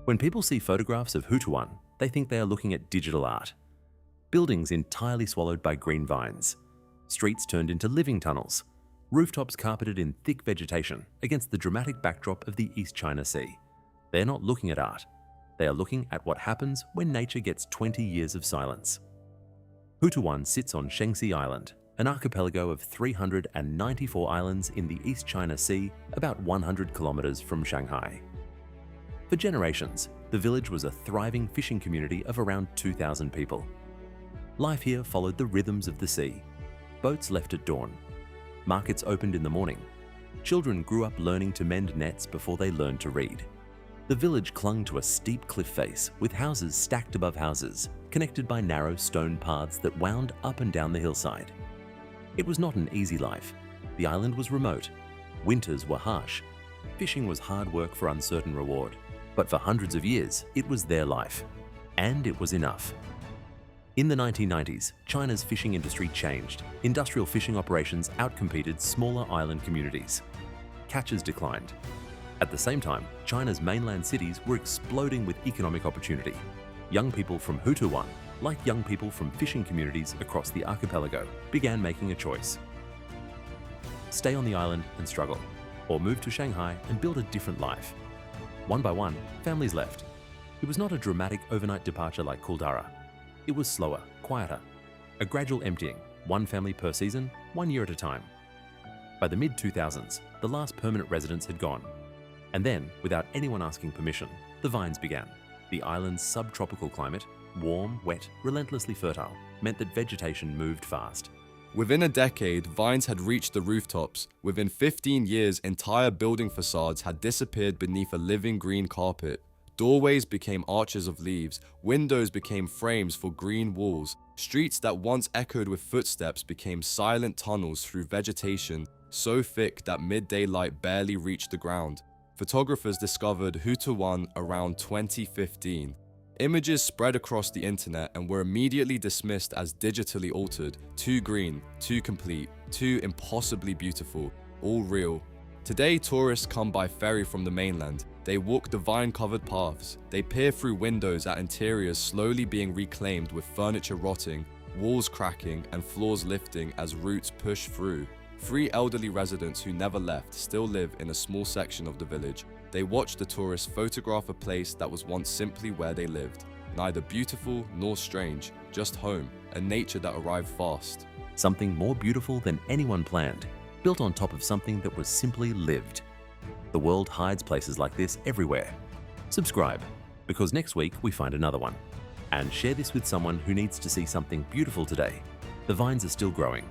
When people see photographs of Houtouwan, they think they are looking at digital art. Buildings entirely swallowed by green vines, streets turned into living tunnels, rooftops carpeted in thick vegetation against the dramatic backdrop of the East China Sea. They're not looking at art. They are looking at what happens when nature gets 20 years of silence. Houtouwan sits on Shengsi Island, an archipelago of 394 islands in the East China Sea, about 100 kilometres from Shanghai. For generations, the village was a thriving fishing community of around 2,000 people. Life here followed the rhythms of the sea. Boats left at dawn. Markets opened in the morning. Children grew up learning to mend nets before they learned to read. The village clung to a steep cliff face with houses stacked above houses, connected by narrow stone paths that wound up and down the hillside. It was not an easy life. The island was remote. Winters were harsh. Fishing was hard work for uncertain reward. But for hundreds of years, it was their life. And it was enough. In the 1990s, China's fishing industry changed. Industrial fishing operations outcompeted smaller island communities. Catches declined. At the same time, China's mainland cities were exploding with economic opportunity. Young people from Houtouwan, like young people from fishing communities across the archipelago, began making a choice. Stay on the island and struggle, or move to Shanghai and build a different life. One by one, families left. It was not a dramatic overnight departure like Caldara. It was slower, quieter, a gradual emptying, one family per season, 1 year at a time. By the mid-2000s, the last permanent residents had gone. And then, without anyone asking permission, the vines began. The island's subtropical climate, warm, wet, relentlessly fertile, meant that vegetation moved fast. Within a decade, vines had reached the rooftops. Within 15 years, entire building facades had disappeared beneath a living green carpet. Doorways became arches of leaves, windows became frames for green walls. Streets that once echoed with footsteps became silent tunnels through vegetation so thick that midday light barely reached the ground. Photographers discovered Houtouwan around 2015. Images spread across the internet and were immediately dismissed as digitally altered, too green, too complete, too impossibly beautiful, all real. Today, tourists come by ferry from the mainland. They walk the vine-covered paths. They peer through windows at interiors slowly being reclaimed with furniture rotting, walls cracking, and floors lifting as roots push through. 3 elderly residents who never left still live in a small section of the village. They watch the tourists photograph a place that was once simply where they lived. Neither beautiful nor strange, just home, a nature that arrived fast. Something more beautiful than anyone planned, built on top of something that was simply lived. The world hides places like this everywhere. Subscribe, because next week we find another one. And share this with someone who needs to see something beautiful today. The vines are still growing.